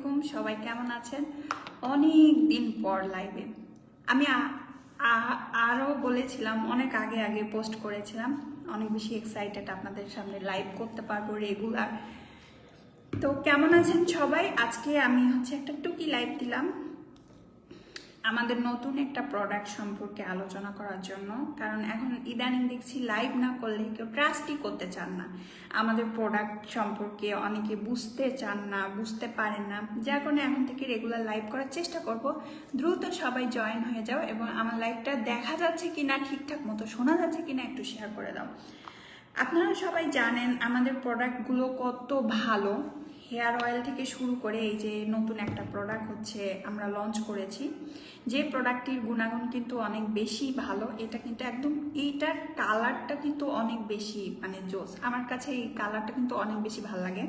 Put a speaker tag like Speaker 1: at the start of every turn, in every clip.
Speaker 1: আলাইকুম, সবাই কেমন আছেন? অনেক দিন পর লাইভে আমি আরও বলেছিলাম, অনেক আগে পোস্ট করেছিলাম, অনেক বেশি এক্সাইটেড আপনাদের সামনে লাইভ করতে পারবো রেগুলার। তো কেমন আছেন সবাই? আজকে আমি একটা টুকি লাইভ দিলাম আমাদের নতুন একটা প্রোডাক্ট সম্পর্কে আলোচনা করার জন্য। কারণ এখন ইদানিং দেখছি লাইভ না করলে কেউ ট্রাস্টই করতে চান না, আমাদের প্রোডাক্ট সম্পর্কে অনেকে বুঝতে চান না, বুঝতে পারেন না, যার কারণে এখন থেকে রেগুলার লাইভ করার চেষ্টা করব। দ্রুত সবাই জয়েন হয়ে যাও এবং আমার লাইভটা দেখা যাচ্ছে কিনা, ঠিকঠাক মতো শোনা যাচ্ছে কিনা একটু শেয়ার করে দাও। আপনারা সবাই জানেন আমাদের প্রোডাক্টগুলো কত ভালো, হেয়ার অয়েল থেকে শুরু করে এই যে নতুন একটা প্রোডাক্ট আমরা লঞ্চ করেছি, যে প্রোডাক্টটির গুণাগুণ কিন্তু অনেক বেশি ভালো। এটা কিন্তু একদম, এইটার কালারটা কিন্তু অনেক বেশি জোস। আমার কাছে এই কালারটা কিন্তু অনেক বেশি ভালো লাগে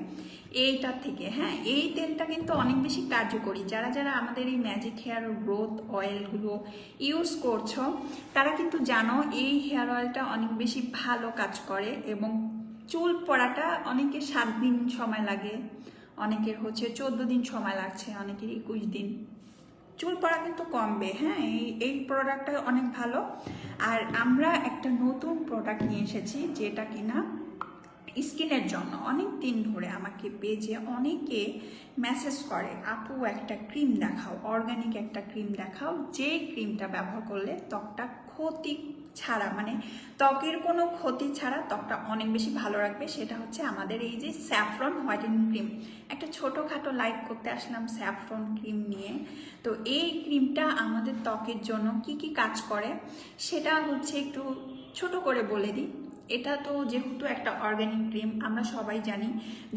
Speaker 1: এইটার থেকে। হ্যাঁ, এই তেলটা কিন্তু অনেক বেশি কার্যকরী। যারা যারা আমাদের এই ম্যাজিক হেয়ার গ্রোথ অয়েলগুলো ইউজ করছো তারা কিন্তু জানো এই হেয়ার অয়েলটা অনেক বেশি ভালো কাজ করে। এবং চুল পড়াটা অনেকের 7 দিন সময় লাগে, অনেকের 14 দিন সময় লাগছে, অনেকের 21 দিন। চুল পড়া কিন্তু কমবে। হ্যাঁ, এই প্রোডাক্টটা অনেক ভালো। আর আমরা একটা নতুন প্রোডাক্ট নিয়ে এসেছি যেটা কিনা স্কিনের জন্য। অনেক দিন ধরে আমাকে পেজে অনেকে মেসেজ করে, আপু একটা ক্রিম দেখাও, অর্গানিক একটা ক্রিম দেখাও, যে ক্রিমটা ব্যবহার করলে ত্বকটা ক্ষতি ছাড়া, ত্বকের কোনো ক্ষতি ছাড়া ত্বকটা অনেক বেশি ভালো রাখবে। সেটা আমাদের এই যে স্যাফরন হোয়াইটেনিং ক্রিম। একটা ছোটোখাটো লাইভ করতে আসলাম স্যাফরন ক্রিম নিয়ে। তো এই ক্রিমটা আমাদের ত্বকের জন্য কি কি কাজ করে সেটা একটু ছোট করে বলে দিই। এটা তো যেহেতু একটা অর্গানিক ক্রিম, আমরা সবাই জানি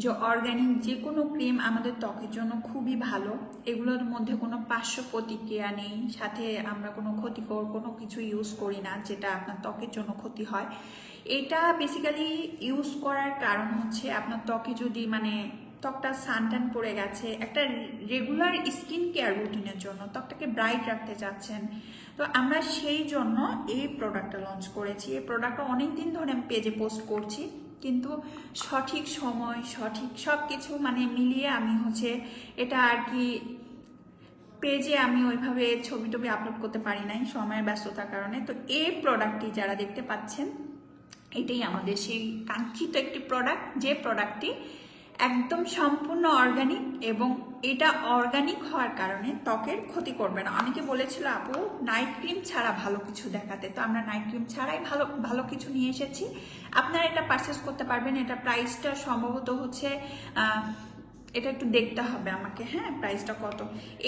Speaker 1: যে অর্গানিক যে কোনো ক্রিম আমাদের ত্বকের জন্য খুবই ভালো। এগুলোর মধ্যে কোনো পার্শ্ব প্রতিক্রিয়া নেই, সাথে আমরা কোনো ক্ষতিকর কোনো কিছু ইউজ করি না যেটা আপনার ত্বকের জন্য ক্ষতি হয়। এটা বেসিক্যালি ইউজ করার কারণ আপনার ত্বকে যদি ত্বকটা সানটান পড়ে গেছে, একটা রেগুলার স্কিন কেয়ার রুটিনের জন্য ত্বকটাকে ব্রাইট রাখতে চাচ্ছেন, তো আমরা সেই জন্য এই প্রোডাক্টটা লঞ্চ করেছি। এই প্রোডাক্টটা অনেক দিন ধরে আমি পেজে পোস্ট করছি, কিন্তু সঠিক সময় সঠিক সব কিছু মিলিয়ে আমি এটা আর কি পেজে আমি ওইভাবে ছবি টবি আপলোড করতে পারি নাই সময়ের ব্যস্ততার কারণে। তো এই প্রোডাক্টটি যারা দেখতে পাচ্ছেন, এটাই আমাদের সেই কাঙ্ক্ষিত একটি প্রোডাক্ট, যে প্রোডাক্টটি একদম সম্পূর্ণ অর্গানিক এবং এটা অর্গানিক হওয়ার কারণে ত্বকের ক্ষতি করবে না। অনেকে বলেছিল আপু নাইট ক্রিম ছাড়া ভালো কিছু দেখাতে, তো আমরা নাইট ক্রিম ছাড়াই ভালো কিছু নিয়ে এসেছি। আপনারা এটা পারচেস করতে পারবেন। এটা প্রাইসটা সম্ভবত এটা একটু দেখতে হবে আমাকে, হ্যাঁ, প্রাইসটা কত।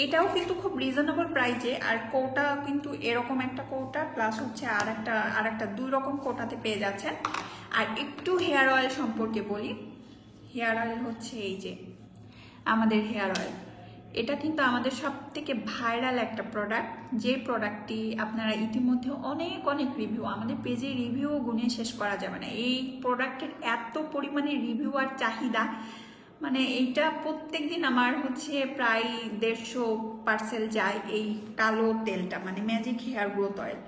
Speaker 1: এটাও কিন্তু খুব রিজনেবল প্রাইসে। আর কোটা কিন্তু এরকম একটা কোটা প্লাস আর একটা 2 রকম কোটাতে পেয়ে যাচ্ছেন। আর একটু হেয়ার অয়েল সম্পর্কে বলি। হেয়ার অয়েল এই যে আমাদের হেয়ার অয়েল, এটা কিন্তু আমাদের সব থেকে ভাইরাল একটা প্রোডাক্ট, যে প্রোডাক্টটি আপনারা ইতিমধ্যে অনেক রিভিউ, আমাদের পেজে রিভিউ গুনে শেষ করা যাবে না। এই প্রোডাক্টের এত পরিমাণে রিভিউ আর চাহিদা, এইটা প্রত্যেক দিন আমার প্রায় 150 পার্সেল যায়। এই কালো তেলটা ম্যাজিক হেয়ার গ্রোথ অয়েল,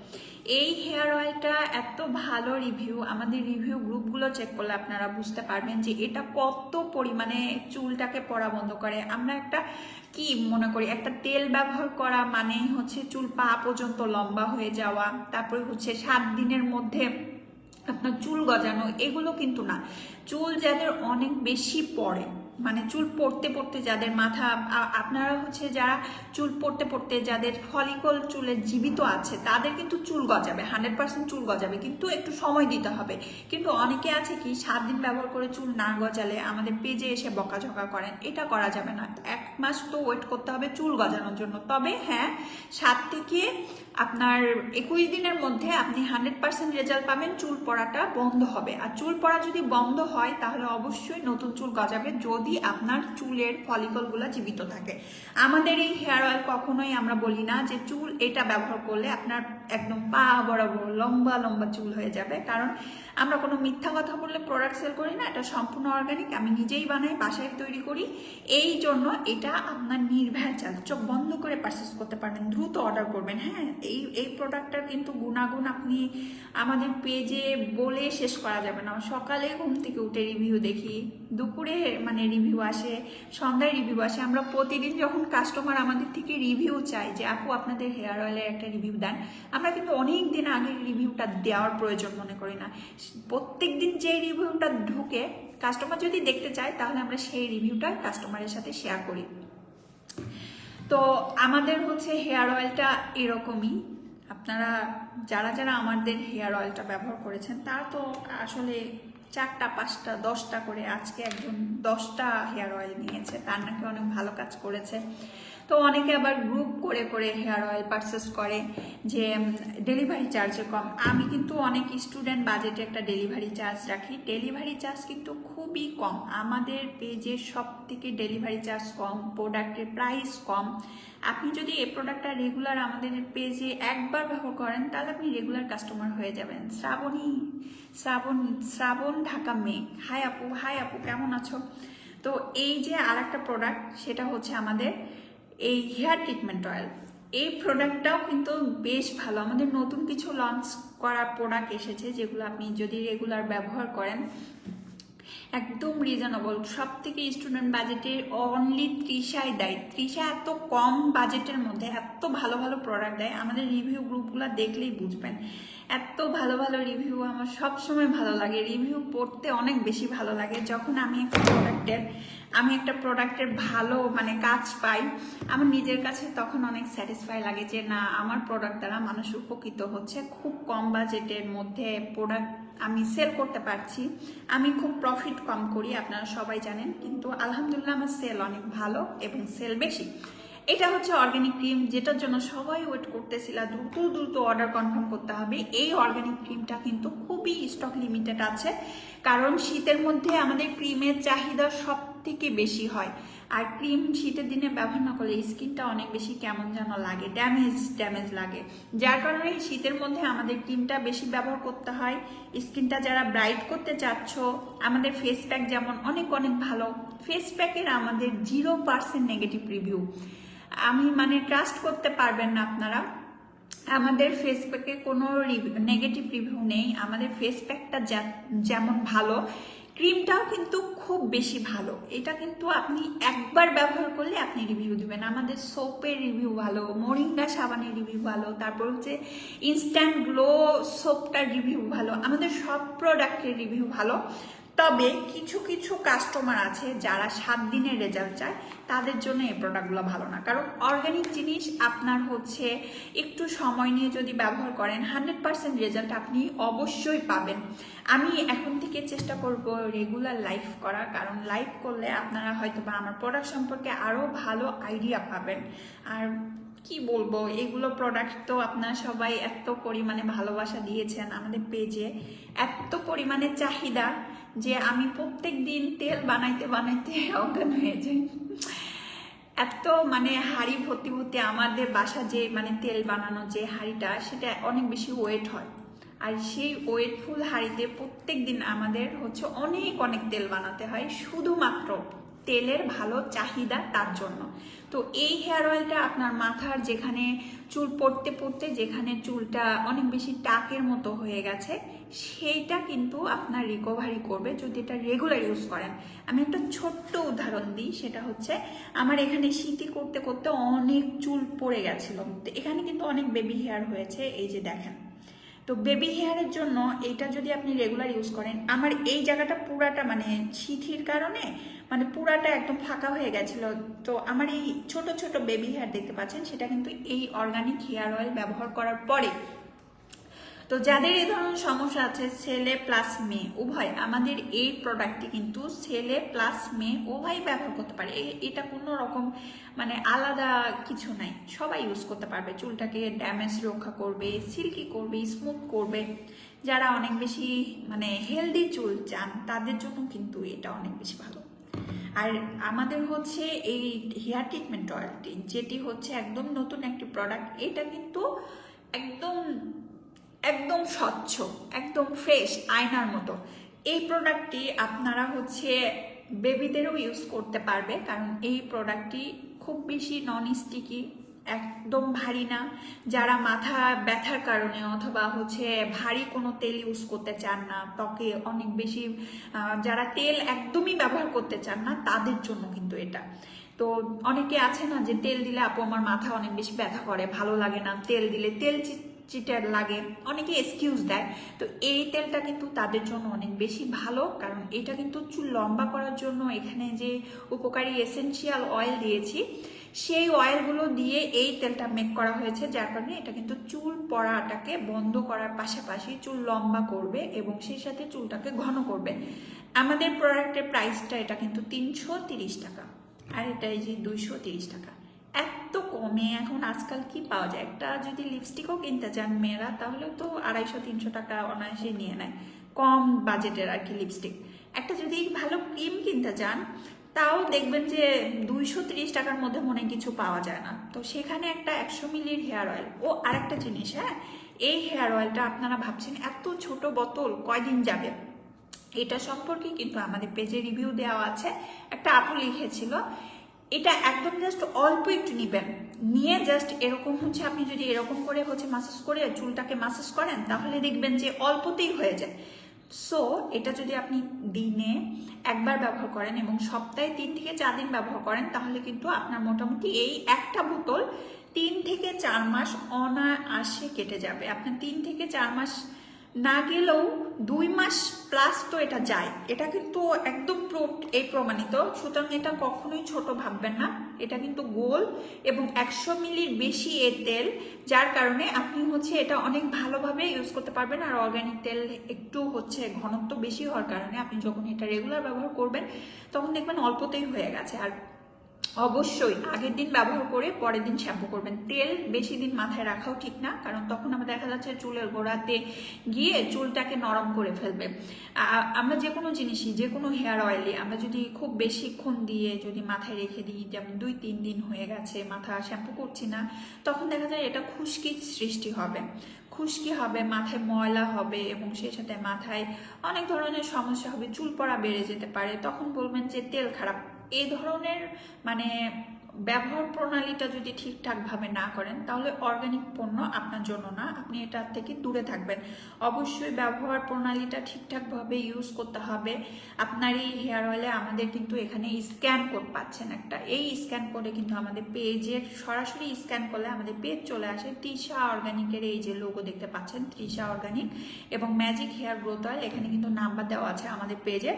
Speaker 1: এই হেয়ার অয়েলটা এত ভালো রিভিউ। আমাদের রিভিউ গ্রুপগুলো চেক করলে আপনারা বুঝতে পারবেন যে এটা কত পরিমাণে চুলটাকে পড়া বন্ধ করে। আমরা কি মনে করি, একটা তেল ব্যবহার করা চুল পা পর্যন্ত লম্বা হয়ে যাওয়া, তারপরে 7 দিনের মধ্যে আপনার চুল গজানো, এগুলো কিন্তু না। চুল যাদের অনেক বেশি পড়ে, চুল পড়তে যাদের মাথা, আপনারা যারা চুল পড়তে যাদের ফলিকল চুলের জীবিত আছে তাদের কিন্তু চুল গজাবে, 100% চুল গজাবে, কিন্তু একটু সময় দিতে হবে। কিন্তু অনেকে আছে কি 7 দিন ব্যবহার করে চুল না গজালে আমাদের পেজে এসে বকাঝকা করেন। এটা করা যাবে না, 1 মাস তো ওয়েট করতে হবে চুল গজানোর জন্য। তবে হ্যাঁ, 7 থেকে আপনার 21 দিনের মধ্যে আপনি 100% রেজাল্ট পাবেন, চুল পড়াটা বন্ধ হবে। আর চুল পড়া যদি বন্ধ হয় তাহলে অবশ্যই নতুন চুল গজাবে, যদি আপনার চুলের ফলিকলগুলো জীবিত থাকে। আমাদের এই হেয়ার অয়েল কখনোই আমরা বলি না যে চুল এটা ব্যবহার করলে আপনার একদম পা বরাবর লম্বা চুল হয়ে যাবে, কারণ আমরা কোনো মিথ্যা কথা বললে প্রোডাক্ট সেল করি না। এটা সম্পূর্ণ অর্গানিক, আমি নিজেই বানাই, বাসায় তৈরি করি। এই জন্য এটা আপনার নির্ভেজাল, চোখ বন্ধ করে পারচেস করতে পারবেন, দ্রুত অর্ডার করবেন। হ্যাঁ, এই প্রোডাক্টটার কিন্তু গুণাগুণ আপনি আমাদের পেজে বলে শেষ করা যাবে না। সকালে ঘুম থেকে উঠে রিভিউ দেখি, দুপুরে মানে রিভিউ আসে, সন্ধ্যায় রিভিউ আসে। আমরা প্রতিদিন যখন কাস্টমার আমাদের থেকে রিভিউ চাই যে আপু আপনাদের হেয়ার অয়েলের একটা রিভিউ দেন, আমরা কিন্তু অনেক দিন আগের রিভিউটা দেওয়ার প্রয়োজন মনে করি না। প্রত্যেক দিন যে রিভিউটা ঢুকে কাস্টমার যদি দেখতে চায় তাহলে আমরা সেই রিভিউটা কাস্টমারের সাথে শেয়ার করি। তো আমাদের হচ্ছে হেয়ার অয়েলটা এরকমই। আপনারা যারা যারা আমাদের হেয়ার অয়েলটা ব্যবহার করেছেন তারা তো আসলে 4টা 5টা 10টা করে, আজকে একজন 10টা হেয়ার অয়েল নিয়েছে, তার নাকি অনেক ভালো কাজ করেছে। তো অনেকে আবার গ্রুপ করে করে হেয়ার অয়েল পারচেস করে যে ডেলিভারি চার্জে কম। আমি কিন্তু অনেক স্টুডেন্ট বাজেটে একটা ডেলিভারি চার্জ রাখি, ডেলিভারি চার্জ কিন্তু খুবই কম। আমাদের পেজে সব থেকে ডেলিভারি চার্জ কম, প্রোডাক্টের প্রাইস কম। আপনি যদি এই প্রোডাক্টটা রেগুলার আমাদের পেজে একবার ব্যবহার করেন তাহলে আপনি রেগুলার কাস্টমার হয়ে যাবেন। শ্রাবণ ঢাকা মেঘ, হাই আপু কেমন আছো? তো এই যে আর একটা প্রোডাক্ট, সেটা হচ্ছে আমাদের এই হেয়ার ট্রিটমেন্ট অয়েল। এই প্রোডাক্টটাও কিন্তু বেশ ভালো। আমাদের নতুন কিছু লঞ্চ করা প্রোডাক্ট এসেছে যেগুলো আপনি যদি রেগুলার ব্যবহার করেন একদম রিজনেবল। সব থেকে স্টুডেন্ট বাজেটে অনলি তৃষাই দেয়। তৃষা এত কম বাজেটের মধ্যে এত ভালো ভালো প্রোডাক্ট দেয়, আমাদের রিভিউ গ্রুপগুলো দেখলেই বুঝবেন। এত ভালো ভালো রিভিউ আমার সব সময় ভালো লাগে, রিভিউ পড়তে অনেক বেশি ভালো লাগে। যখন আমি একটা প্রোডাক্টের ভালো মানে কাজ পাই আমার নিজের কাছে, তখন অনেক স্যাটিসফাই লাগে যে না, আমার প্রোডাক্ট দ্বারা মানুষ উপকৃত হচ্ছে। খুব কম বাজেটের মধ্যে প্রোডাক্ট আমি সেল করতে পারছি। আমি খুব প্রফিট কম করি, আপনারা সবাই জানেন, কিন্তু আলহামদুলিল্লাহ আমার সেল অনেক ভালো এবং সেল বেশি। এটা হচ্ছে অর্গানিক ক্রিম, যেটার জন্য সবাই ওয়েট করতেছিল, দ্রুত অর্ডার কনফার্ম করতে হবে। এই অর্গানিক ক্রিমটা কিন্তু খুবই স্টক লিমিটেড আছে, কারণ শীতের মধ্যে আমাদের ক্রিমের চাহিদা সব থেকে বেশি হয়। আর ক্রিম শীতের দিনে ব্যবহার না করলে স্কিনটা অনেক বেশি কেমন যেন লাগে, ড্যামেজ লাগে। যার কারণে শীতের মধ্যে আমাদের ক্রিমটা বেশি ব্যবহার করতে হয়। স্কিনটা যারা ব্রাইট করতে চাচ্ছ, আমাদের ফেস প্যাক যেমন অনেক ভালো, ফেস প্যাকের আমাদের 0% নেগেটিভ রিভিউ। আমি মানে ট্রাস্ট করতে পারবেন না আপনারা, আমাদের ফেস প্যাকে কোনো নেগেটিভ রিভিউ নেই। আমাদের ফেস প্যাকটা যেমন ভালো, ক্রিমটাও কিন্তু খুব বেশি ভালো। এটা কিন্তু আপনি একবার ব্যবহার করলে আপনি রিভিউ দিবেন। আমাদের সোপের রিভিউ ভালো, মোরিঙ্গা সাবানের রিভিউ ভালো, তারপর হচ্ছে ইনস্ট্যান্ট গ্লো সোপটার রিভিউ ভালো, আমাদের সব প্রোডাক্টের রিভিউ ভালো। তবে কিছু কিছু কাস্টমার আছে যারা 7 দিনের রেজাল্ট চায়, তাদের জন্য এই প্রোডাক্টগুলো ভালো না। কারণ অর্গানিক জিনিস আপনার হচ্ছে একটু সময় নিয়ে যদি ব্যবহার করেন 100% রেজাল্ট আপনি অবশ্যই পাবেন। আমি এখন থেকে চেষ্টা করব রেগুলার লাইভ করা, কারণ লাইভ করলে আপনারা হয়তো বা আমার প্রোডাক্ট সম্পর্কে আরও ভালো আইডিয়া পাবেন। আর কি বলবো, এগুলো প্রোডাক্ট তো আপনারা সবাই এত পরিমাণে ভালোবাসা দিয়েছেন আমাদের পেজে, এত পরিমাণে চাহিদা যে আমি প্রত্যেক দিন তেল বানাইতে অজ্ঞান হয়ে যাই। এত মানে হাঁড়ি ভর্তি আমাদের বাসা যে মানে তেল বানানো যে হাঁড়িটা, সেটা অনেক বেশি ওয়েট হয়। আর সেই ওয়েটফুল হাঁড়িতে প্রত্যেক দিন আমাদের হচ্ছে অনেক তেল বানাতে হয়, শুধুমাত্র তেলের ভালো চাহিদা তার জন্য। তো এই হেয়ার অয়েলটা আপনার মাথার যেখানে চুল পড়তে যেখানে চুলটা অনেক বেশি টাকের মতো হয়ে গেছে, সেইটা কিন্তু আপনার রিকভারি করবে যদি এটা রেগুলার ইউজ করেন। আমি একটা ছোট্ট উদাহরণ দিই, সেটা হচ্ছে আমার এখানে শীতে করতে করতে অনেক চুল পড়ে গেছিল, তো এখানে কিন্তু অনেক বেবি হেয়ার হয়েছে, এই যে দেখেন। তো বেবি হেয়ারের জন্য এইটা যদি আপনি রেগুলার ইউজ করেন, আমার এই জায়গাটা পুরাটা মানে শীতের কারণে মানে পুরাটা একদম ফাঁকা হয়ে গেছিল। তো আমার এই ছোট বেবি হেয়ার দেখতে পাচ্ছেন, সেটা কিন্তু এই অর্গানিক হেয়ার অয়েল ব্যবহার করার পরে। তো যাদের এই ধরনের সমস্যা আছে, ছেলে প্লাস মেয়ে উভয়, আমাদের এই প্রোডাক্টটি কিন্তু ছেলে প্লাস মেয়ে উভয় ব্যবহার করতে পারে। এটা কোনো রকম মানে আলাদা কিছু নাই, সবাই ইউজ করতে পারবে। চুলটাকে ড্যামেজ রক্ষা করবে, সিল্কি করবে, স্মুথ করবে। যারা অনেক বেশি মানে হেলদি চুল চান তাদের জন্য কিন্তু এটা অনেক বেশি ভালো। আর আমাদের হচ্ছে এই হেয়ার ট্রিটমেন্ট অয়েলটি, যেটি হচ্ছে একদম নতুন একটি প্রোডাক্ট, এটা কিন্তু একদম স্বচ্ছ, একদম ফ্রেশ, আয়নার মতো। এই প্রোডাক্টটি আপনারা হচ্ছে বেবিদেরও ইউজ করতে পারবে, কারণ এই প্রোডাক্টটি খুব বেশি নন স্টিকি, একদম ভারী না। যারা মাথা ব্যথার কারণে অথবা হচ্ছে ভারী কোনো তেল ইউজ করতে চান না, ত্বকে অনেক বেশি যারা তেল একদমই ব্যবহার করতে চান না, তাদের জন্য কিন্তু এটা। তো অনেকে আছে না যে তেল দিলে আপু আমার মাথা অনেক বেশি ব্যথা করে, ভালো লাগে না, তেল দিলে তেল চিটার লাগে, অনেকে এক্সকিউজ দেয়। তো এই তেলটা কিন্তু তাদের জন্য অনেক বেশি ভালো, কারণ এটা কিন্তু চুল লম্বা করার জন্য এখানে যে উপকারী এসেনশিয়াল অয়েল দিয়েছি, সেই অয়েলগুলো দিয়ে এই তেলটা মেক করা হয়েছে, যার কারণে এটা কিন্তু চুল পড়াটাকে বন্ধ করার পাশাপাশি চুল লম্বা করবে এবং সেই সাথে চুলটাকে ঘন করবে। আমাদের প্রোডাক্টের প্রাইসটা এটা কিন্তু 330 টাকা, আর এটা এই যে 230 টাকা। এত কমে এখন আজকাল কি পাওয়া যায়? একটা যদি লিপস্টিকও কিনতে চান মেয়েরা, তাহলে তো 250-300 টাকা অনায়াসে নিয়ে নেয়, কম বাজেটের আর কি লিপস্টিক। একটা যদি ভালো ক্রিম কিনতে চান, তাও দেখবেন যে 230 টাকার মধ্যে মনে কিছু পাওয়া যায় না। তো সেখানে একটা 100 মিলির হেয়ার অয়েল। ও আরেকটা জিনিস, হ্যাঁ, এই হেয়ার অয়েলটা আপনারা ভাবছেন এত ছোট বোতল কয়দিন যাবে, এটা সম্পর্কে কিন্তু আমাদের পেজে রিভিউ দেওয়া আছে। একটা আপু লিখেছিল এটা একদম জাস্ট অল্প একটু নিবেন, নিয়ে জাস্ট এরকম হচ্ছে আপনি যদি এরকম করে হচ্ছে মাসাজ করে চুলটাকে মাসাজ করেন, তাহলে দেখবেন যে অল্পতেই হয়ে যায়। সো এটা যদি আপনি দিনে একবার ব্যবহার করেন এবং সপ্তাহে 3 থেকে 4 দিন ব্যবহার করেন, তাহলে কিন্তু আপনার মোটামুটি এই একটা বোতল 3 থেকে 4 মাস অনায়াসে কেটে যাবে। আপনার 3 থেকে 4 মাস না গেলেও 2 মাস প্লাস তো এটা যায়। এটা কিন্তু একদম প্রমাণিত। সুতরাং এটা কখনোই ছোট ভাববেন না, এটা কিন্তু গোল এবং 100 মিলির বেশি এর তেল, যার কারণে আপনি হচ্ছে এটা অনেক ভালোভাবে ইউজ করতে পারবেন। আর অর্গানিক তেল একটু হচ্ছে ঘনত্ব বেশি হওয়ার কারণে আপনি যখন এটা রেগুলার ব্যবহার করবেন, তখন দেখবেন অল্পতেই হয়ে গেছে। আর অবশ্যই আগের দিন ব্যবহার করে পরের দিন শ্যাম্পু করবেন। তেল বেশি দিন মাথায় রাখাও ঠিক না, কারণ তখন আমরা দেখা যাচ্ছে চুলের গোড়াতে গিয়ে চুলটাকে নরম করে ফেলবে। আমরা যে কোনো জিনিসই, যে কোনো হেয়ার অয়েলই আমরা যদি খুব বেশিক্ষণ দিয়ে যদি মাথায় রেখে দিই, যেমন 2-3 দিন হয়ে গেছে মাথা শ্যাম্পু করছি না, তখন দেখা যায় এটা খুশকির সৃষ্টি হবে, খুশকি হবে, মাথায় ময়লা হবে এবং সেই সাথে মাথায় অনেক ধরনের সমস্যা হবে, চুল পড়া বেড়ে যেতে পারে। তখন বলবেন যে তেল খারাপ। এই ধরনের মানে ব্যবহার প্রণালীটা যদি ঠিকঠাকভাবে না করেন, তাহলে অর্গানিক পণ্য আপনার জন্য না, আপনি এটার থেকে দূরে থাকবেন। অবশ্যই ব্যবহার প্রণালীটা ঠিকঠাকভাবে ইউজ করতে হবে। আপনার এই হেয়ার অয়েলে আমাদের কিন্তু এখানে স্ক্যান কোড পাচ্ছেন একটা, এই স্ক্যান কোডে কিন্তু আমাদের পেজের সরাসরি স্ক্যান করলে আমাদের পেজ চলে আসে। তৃষা অর্গানিকের এই যে লোগো দেখতে পাচ্ছেন, তৃষা অর্গানিক এবং ম্যাজিক হেয়ার গ্রোথ অয়েল, এখানে কিন্তু নাম্বার দেওয়া আছে আমাদের পেজে।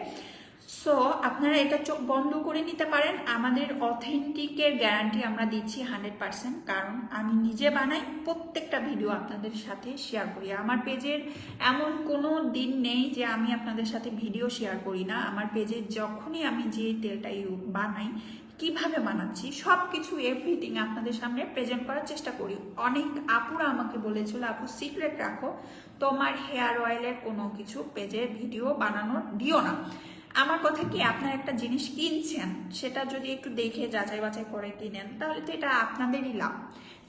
Speaker 1: সো আপনারা এটা চোখ বন্ধ করে নিতে পারেন। আমাদের অথেন্টিকের গ্যারান্টি আমরা দিচ্ছি 100%, কারণ আমি নিজে বানাই, প্রত্যেকটা ভিডিও আপনাদের সাথে শেয়ার করি। আমার পেজের এমন কোনো দিন নেই যে আমি আপনাদের সাথে ভিডিও শেয়ার করি না। আমার পেজে যখনই আমি যে তেলটা বানাই, কিভাবে বানাচ্ছি, সব কিছু এভরিথিং আপনাদের সামনে প্রেজেন্ট করার চেষ্টা করি। অনেক আপুরা আমাকে বলেছিল আপু সিক্রেট রাখো, তোমার হেয়ার অয়েলের কোনো কিছু পেজে ভিডিও বানানোর দিও না। আমার কথা কি, আপনার একটা জিনিস কিনছেন, সেটা যদি একটু দেখে যাচাই বাছাই করে কিনেন, তাহলে তো এটা আপনাদেরই লাভ,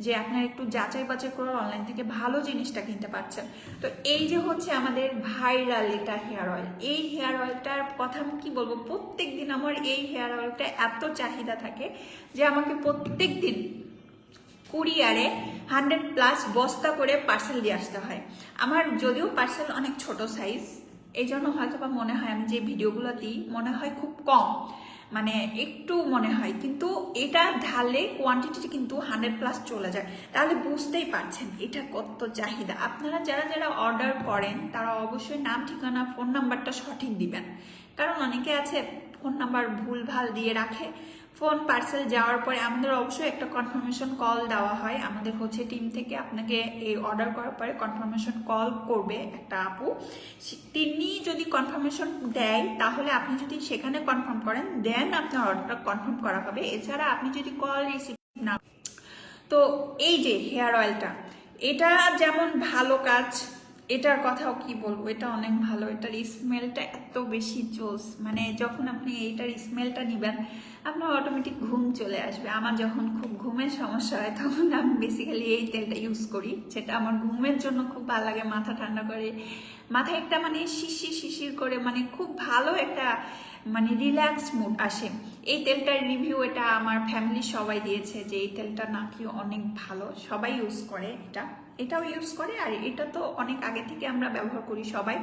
Speaker 1: যে আপনার একটু যাচাই বাছাই করে অনলাইন থেকে ভালো জিনিসটা কিনতে পারছেন। তো এই যে হচ্ছে আমাদের ভাইরাল এটা হেয়ার অয়েল, এই হেয়ার অয়েলটার কথা আমি কি বলবো, প্রত্যেক দিন আমার এই হেয়ার অয়েলটা এত চাহিদা থাকে যে আমাকে প্রত্যেক দিন কুরিয়ারে 100+ বস্তা করে পার্সেল দিয়ে আসতে হয়। আমার যদিও পার্সেল অনেক ছোট সাইজ, এই জন্য হয়তো বা মনে হয় আমি যে ভিডিওগুলো দিই মনে হয় খুব কম, মানে একটু মনে হয়, কিন্তু এটা ঢালে কোয়ান্টিটি কিন্তু 100+ চলে যায়। তাহলে বুঝতেই পারছেন এটা কত চাহিদা। আপনারা যারা যারা অর্ডার করেন, তারা অবশ্যই নাম, ঠিকানা, ফোন নাম্বারটা সঠিক দিবেন, কারণ অনেকে আছে ফোন নাম্বার ভুলভাল দিয়ে রাখে। ফোন পার্সেল যাওয়ার পরে আমাদের অবশ্যই একটা কনফার্মেশন কল দেওয়া হয়। আমাদের হচ্ছে টিম থেকে আপনাকে এই অর্ডার করার পরে কনফার্মেশন কল করবে একটা আপু, তিনি যদি কনফার্মেশন দেয়, তাহলে আপনি যদি সেখানে কনফার্ম করেন, দেন আপনার অর্ডারটা কনফার্ম করা হবে। এছাড়া আপনি যদি কল রিসিভ না, তো এই যে হেয়ার অয়েলটা, এটা যেমন ভালো কাজ, এটার কথাও কি বলবো, এটা অনেক ভালো। এটার স্মেলটা এত বেশি জোস, মানে যখন আপনি এইটার স্মেলটা নিবেন, আপনার অটোমেটিক ঘুম চলে আসবে। আমার যখন খুব ঘুমের সমস্যা হয়, তখন আমি বেসিক্যালি এই তেলটা ইউজ করি, যেটা আমার ঘুমের জন্য খুব ভালো লাগে, মাথা ঠান্ডা করে, মাথায় একটা মানে শিশির শিশির করে, মানে খুব ভালো একটা মানে রিল্যাক্স মুড আসে। এই তেলটার রিভিউ এটা আমার ফ্যামিলির সবাই দিয়েছে যে এই তেলটা নাকি অনেক ভালো, সবাই ইউজ করে, এটাও ইউজ করে, আর এটা তো অনেক আগে থেকে আমরা ব্যবহার করি সবাই।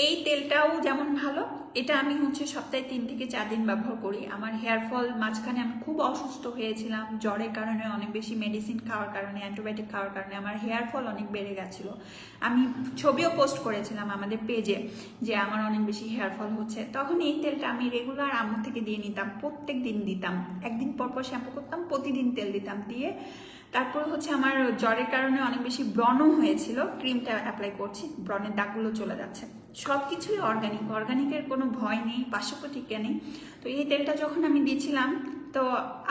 Speaker 1: এই তেলটাও যেমন ভালো, এটা আমি হচ্ছে সপ্তাহে 3 থেকে 4 দিন ব্যবহার করি। আমার হেয়ার ফল, মাঝখানে আমি খুব অসুস্থ হয়েছিলাম জ্বরের কারণে, অনেক বেশি মেডিসিন খাওয়ার কারণে, অ্যান্টিবায়োটিক খাওয়ার কারণে আমার হেয়ার ফল অনেক বেড়ে গেছিলো। আমি ছবিও পোস্ট করেছিলাম আমাদের পেজে যে আমার অনেক বেশি হেয়ার ফল হচ্ছে। তখন এই তেলটা আমি রেগুলার আম্মু থেকে দিয়ে নিতাম, প্রত্যেক দিন দিতাম, একদিন পর পর শ্যাম্পু করতাম, প্রতিদিন তেল দিতাম, দিয়ে তারপর হচ্ছে আমার জ্বরের কারণে অনেক বেশি ব্রণ হয়েছিল, ক্রিমটা অ্যাপ্লাই করছি, ব্রণের দাগগুলো চলে যাচ্ছে। সব কিছুই অর্গানিকের কোনো ভয় নেই, পার্শ্বপ্রতিক্রিয়া নেই। তো এই তেলটা যখন আমি দিয়েছিলাম, তো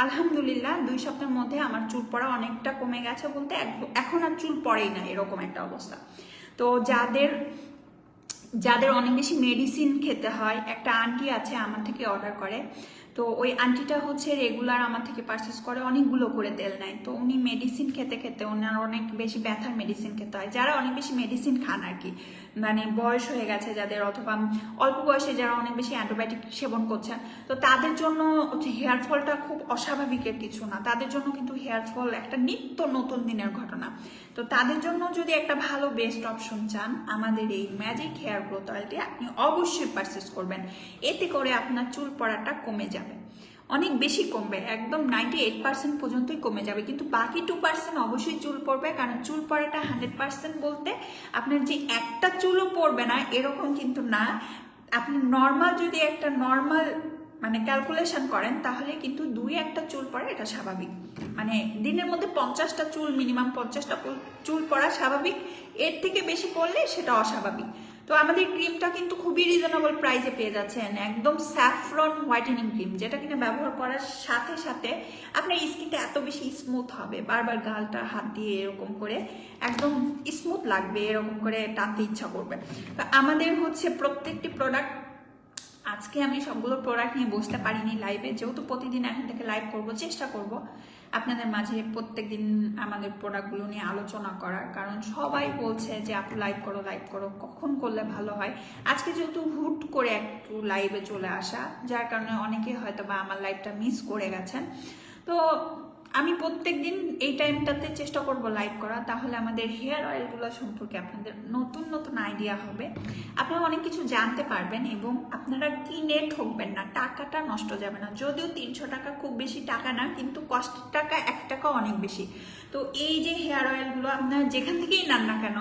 Speaker 1: আলহামদুলিল্লাহ 2 সপ্তাহের মধ্যে আমার চুল পড়া অনেকটা কমে গেছে, বলতে এখন আর চুল পড়েই না, এরকম একটা অবস্থা। তো যাদের অনেক বেশি মেডিসিন খেতে হয়, একটা আন্টি আছে আমার থেকে অর্ডার করে, তো ওই আন্টিটা হচ্ছে রেগুলার আমার থেকে পারচেস করে, অনেকগুলো করে তেল নেয়। তো উনি মেডিসিন খেতে খেতে ওনার অনেক বেশি ব্যথার মেডিসিন খেতে হয়, যারা অনেক বেশি মেডিসিন খান আর কি, মানে বয়স হয়ে গেছে যাদের, অথবা অল্প বয়সে যারা অনেক বেশি অ্যান্টিবায়োটিক সেবন করছেন, তো তাদের জন্য হচ্ছে হেয়ার ফলটা খুব অস্বাভাবিকের কিছু না, তাদের জন্য কিন্তু হেয়ার ফল একটা নিত্য নতুন দিনের ঘটনা। তো তাদের জন্য যদি একটা ভালো বেস্ট অপশন চান, আমাদের এই ম্যাজিক হেয়ার গ্রোথ অয়েলটি আপনি অবশ্যই পারচেস করবেন। এতে করে আপনার চুল পড়াটা কমে যাবে, অনেক বেশি কমবে, একদম 98% পর্যন্তই কমে যাবে, কিন্তু বাকি 2% অবশ্যই চুল পড়বে। কারণ চুল পড়াটা 100% বলতে আপনার যে একটা চুলও পড়বে না এরকম কিন্তু না। আপনি নর্মাল যদি একটা নর্মাল মানে ক্যালকুলেশন করেন, তাহলে কিন্তু 2-1টা চুল পড়ে, এটা স্বাভাবিক। মানে দিনের মধ্যে 50টা চুল, মিনিমাম 50টা চুল পড়া স্বাভাবিক, এর থেকে বেশি পড়লে সেটা অস্বাভাবিক। তো আমাদের ক্রিমটা কিন্তু খুবই রিজনেবল প্রাইসে পেয়ে যাচ্ছেন, একদম স্যাফরন হোয়াইটেনিং ক্রিম, যেটা কিনা ব্যবহার করার সাথে সাথে আপনার স্কিনটা এত বেশি স্মুথ হবে, বারবার গালটা হাত দিয়ে এরকম করে একদম স্মুথ লাগবে, এরকম করে টানতে ইচ্ছা করবে। তো আমাদের হচ্ছে প্রত্যেকটি প্রোডাক্ট, আজকে আমি সবগুলো প্রোডাক্ট নিয়ে বসতে পারিনি লাইভে, যেহেতু প্রতিদিন এখন থেকে লাইভ করব, চেষ্টা করব আপনাদের মাঝে প্রত্যেকদিন আমাদের প্রোডাক্টগুলো নিয়ে আলোচনা করার, কারণ সবাই বলছে যে আপু লাইভ করো, কখন করলে ভালো হয়। আজকে যেহেতু হুট করে একটু লাইভে চলে আসা, যার কারণে অনেকে হয়তো বা আমার লাইভটা মিস করে গেছেন। তো আমি প্রত্যেক দিন এই টাইমটাতে চেষ্টা করব লাইভ করা, তাহলে আমাদের হেয়ার অয়েলগুলো সম্পর্কে আপনাদের নতুন নতুন আইডিয়া হবে, আপনারা অনেক কিছু জানতে পারবেন, এবং আপনারা কিনে ঠকবেন না, টাকাটা নষ্ট যাবে না। যদিও 300 টাকা খুব বেশি টাকা না, কিন্তু কষ্টের টাকা 1 টাকা অনেক বেশি। তো এই যে হেয়ার অয়েলগুলো আপনারা যেখান থেকেই নেন না কেন,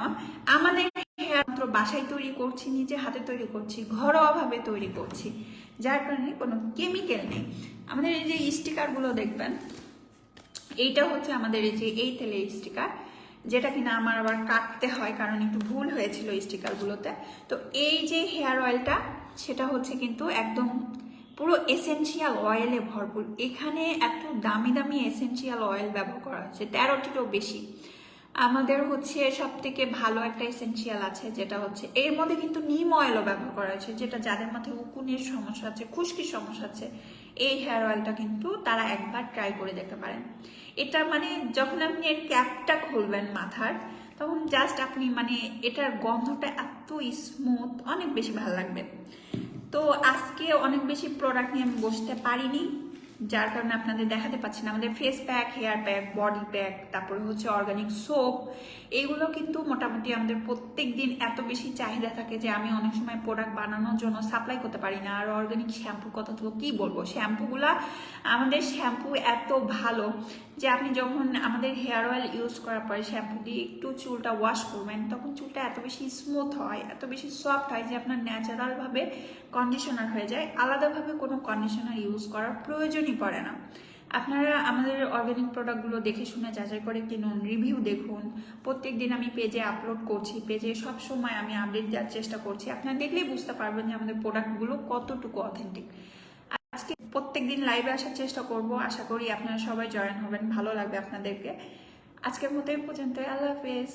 Speaker 1: আমাদের হেয়ার মাত্র বাসায় তৈরি করছি, নিজে হাতে তৈরি করছি, ঘরোয়াভাবে তৈরি করছি, যার কারণে কোনো কেমিক্যাল নেই। আমাদের এই যে স্টিকারগুলো দেখবেন, এইটা হচ্ছে আমাদের এই তেলের স্টিকার, যেটা কিনা আমার আবার কাটতে হয় কারণ একটু ভুল হয়েছিল স্টিকারগুলোতে। তো এই যে হেয়ার অয়েলটা, সেটা হচ্ছে কিন্তু একদম পুরো এসেনশিয়াল অয়েলে ভরপুর। এখানে এত দামি দামি এসেনশিয়াল অয়েল ব্যবহার করা হচ্ছে, 13টিরও বেশি। আমাদের হচ্ছে সব থেকে ভালো একটা এসেনশিয়াল আছে, যেটা হচ্ছে এর মধ্যে কিন্তু নিম অয়েলও ব্যবহার করা হয়েছে, যেটা যাদের মধ্যে উকুনের সমস্যা আছে, খুশকির সমস্যা আছে, এই হেয়ার অয়েলটা কিন্তু তারা একবার ট্রাই করে দেখতে পারেন। এটা মানে যখন আপনি এর ক্যাপটা খুলবেন মাথার, তখন জাস্ট আপনি মানে এটার গন্ধটা এত স্মুথ, অনেক বেশি ভালো লাগবে। তো আজকে অনেক বেশি প্রোডাক্ট নিয়ে আমি বসতে পারিনি, যার কারণে আপনাদের দেখাতে পাচ্ছি না। আমাদের face pack, hair pack, body pack, তারপরে হচ্ছে অর্গানিক সোপ, এইগুলো কিন্তু মোটামুটি আমাদের প্রত্যেক দিন এত বেশি চাহিদা থাকে যে আমি অনেক সময় প্রোডাক্ট বানানোর জন্য সাপ্লাই করতে পারি না। আর অর্গানিক শ্যাম্পুর কথা তো কি বলবো, শ্যাম্পুগুলা, আমাদের শ্যাম্পু এত ভালো যে আপনি যখন আমাদের হেয়ার অয়েল ইউজ করার পরে শ্যাম্পু দিয়ে একটু চুলটা ওয়াশ করবেন, তখন চুলটা এত বেশি স্মুথ হয়, এত বেশি সফট হয় যে আপনার ন্যাচারালভাবে কন্ডিশনার হয়ে যায়, আলাদাভাবে কোনো কন্ডিশনার ইউজ করার প্রয়োজনই পড়ে না। আপনারা আমাদের অর্গানিক প্রোডাক্টগুলো দেখে শুনে যাচাই করে কিনুন, রিভিউ দেখুন। প্রত্যেক দিন আমি পেজে আপলোড করছি, পেজে সব সময় আমি আপডেট দেওয়ার চেষ্টা করছি, আপনারা দেখলেই বুঝতে পারবেন যে আমাদের প্রোডাক্টগুলো কতটুকু অথেন্টিক। আজকে প্রত্যেকদিন লাইভে আসার চেষ্টা করব, আশা করি আপনারা সবাই জয়েন হবেন, ভালো লাগবে আপনাদেরকে। আজকের মতো এই পর্যন্ত, আল্লাহ হাফেজ।